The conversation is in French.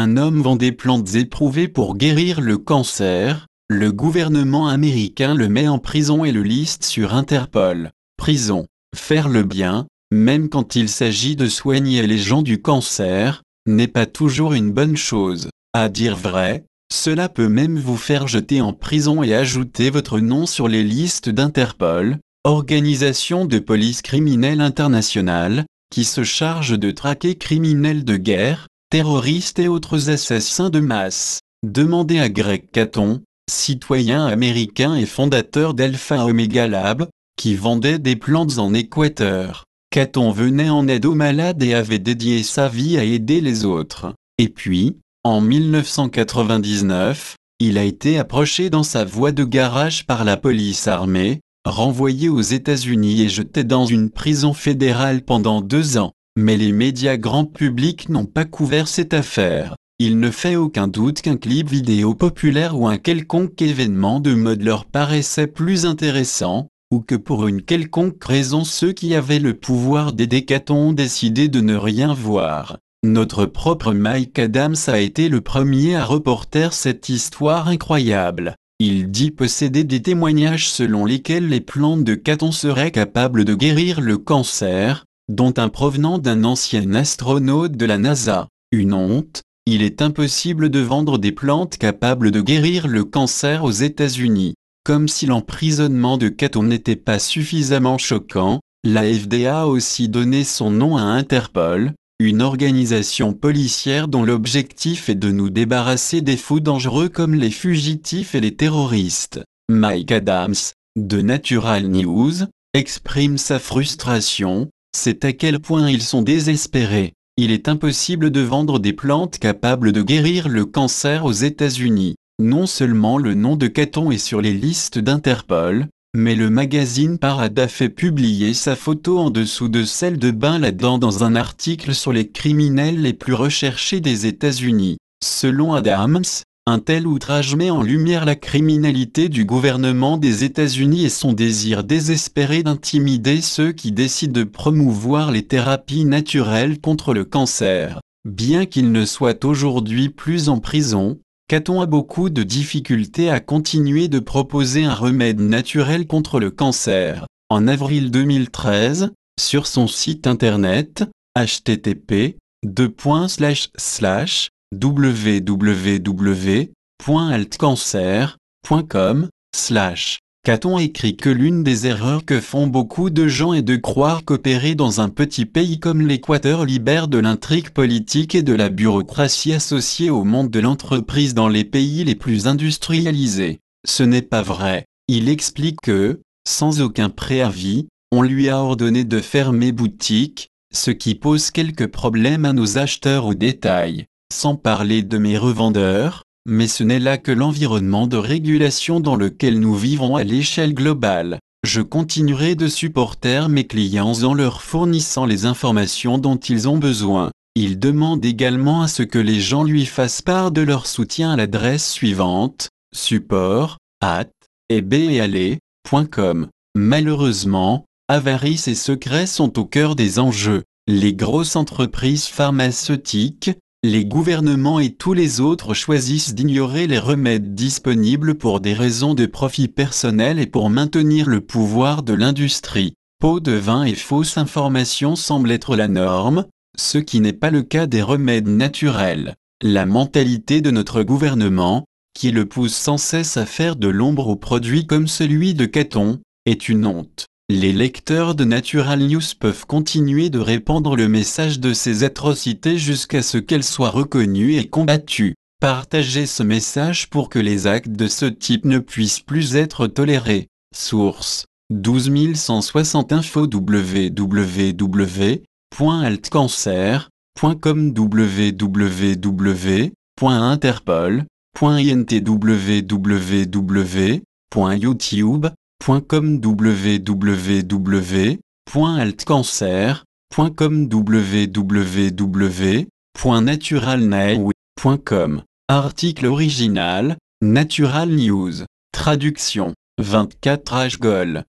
Un homme vend des plantes éprouvées pour guérir le cancer. Le gouvernement américain le met en prison et le liste sur Interpol. Prison. Faire le bien, même quand il s'agit de soigner les gens du cancer, n'est pas toujours une bonne chose. À dire vrai, cela peut même vous faire jeter en prison et ajouter votre nom sur les listes d'Interpol, organisation de police criminelle internationale, qui se charge de traquer criminels de guerre, terroristes et autres assassins de masse. Demandez à Greg Caton, citoyen américain et fondateur d'Alpha Omega Lab, qui vendait des plantes en Équateur. Caton venait en aide aux malades et avait dédié sa vie à aider les autres. Et puis, en 1999, il a été approché dans sa voie de garage par la police armée, renvoyé aux États-Unis et jeté dans une prison fédérale pendant 2 ans. Mais les médias grand public n'ont pas couvert cette affaire. Il ne fait aucun doute qu'un clip vidéo populaire ou un quelconque événement de mode leur paraissait plus intéressant, ou que pour une quelconque raison ceux qui avaient le pouvoir d'aider Caton ont décidé de ne rien voir. Notre propre Mike Adams a été le premier à reporter cette histoire incroyable. Il dit posséder des témoignages selon lesquels les plantes de Caton seraient capables de guérir le cancer, dont un provenant d'un ancien astronaute de la NASA. Une honte, il est impossible de vendre des plantes capables de guérir le cancer aux États-Unis. Comme si l'emprisonnement de Caton n'était pas suffisamment choquant, la FDA a aussi donné son nom à Interpol, une organisation policière dont l'objectif est de nous débarrasser des fous dangereux comme les fugitifs et les terroristes. Mike Adams, de Natural News, exprime sa frustration. C'est à quel point ils sont désespérés. Il est impossible de vendre des plantes capables de guérir le cancer aux États-Unis. Non seulement le nom de Caton est sur les listes d'Interpol, mais le magazine Parade a fait publier sa photo en dessous de celle de Ben Laden dans un article sur les criminels les plus recherchés des États-Unis. Selon Adams, un tel outrage met en lumière la criminalité du gouvernement des États-Unis et son désir désespéré d'intimider ceux qui décident de promouvoir les thérapies naturelles contre le cancer. Bien qu'il ne soit aujourd'hui plus en prison, Caton a beaucoup de difficultés à continuer de proposer un remède naturel contre le cancer. En avril 2013, sur son site internet, http://www.altcancer.com/, Caton écrit que l'une des erreurs que font beaucoup de gens est de croire qu'opérer dans un petit pays comme l'Équateur libère de l'intrigue politique et de la bureaucratie associée au monde de l'entreprise dans les pays les plus industrialisés. Ce n'est pas vrai. Il explique que, sans aucun préavis, on lui a ordonné de fermer boutique, ce qui pose quelques problèmes à nos acheteurs au détail. Sans parler de mes revendeurs, mais ce n'est là que l'environnement de régulation dans lequel nous vivons à l'échelle globale. Je continuerai de supporter mes clients en leur fournissant les informations dont ils ont besoin. Il demande également à ce que les gens lui fassent part de leur soutien à l'adresse suivante, support@ebayale.com. Malheureusement, avarice et secret sont au cœur des enjeux. Les grosses entreprises pharmaceutiques, les gouvernements et tous les autres choisissent d'ignorer les remèdes disponibles pour des raisons de profit personnel et pour maintenir le pouvoir de l'industrie. Pots de vin et fausses informations semblent être la norme, ce qui n'est pas le cas des remèdes naturels. La mentalité de notre gouvernement, qui le pousse sans cesse à faire de l'ombre aux produits comme celui de Caton, est une honte. Les lecteurs de Natural News peuvent continuer de répandre le message de ces atrocités jusqu'à ce qu'elles soient reconnues et combattues. Partagez ce message pour que les actes de ce type ne puissent plus être tolérés. Source 12160 info www.altcancer.com www.interpol.int www.youtube.com www.altcancer.com www.naturalnews.com. Article original, Natural News. Traduction, 24 H. Gol.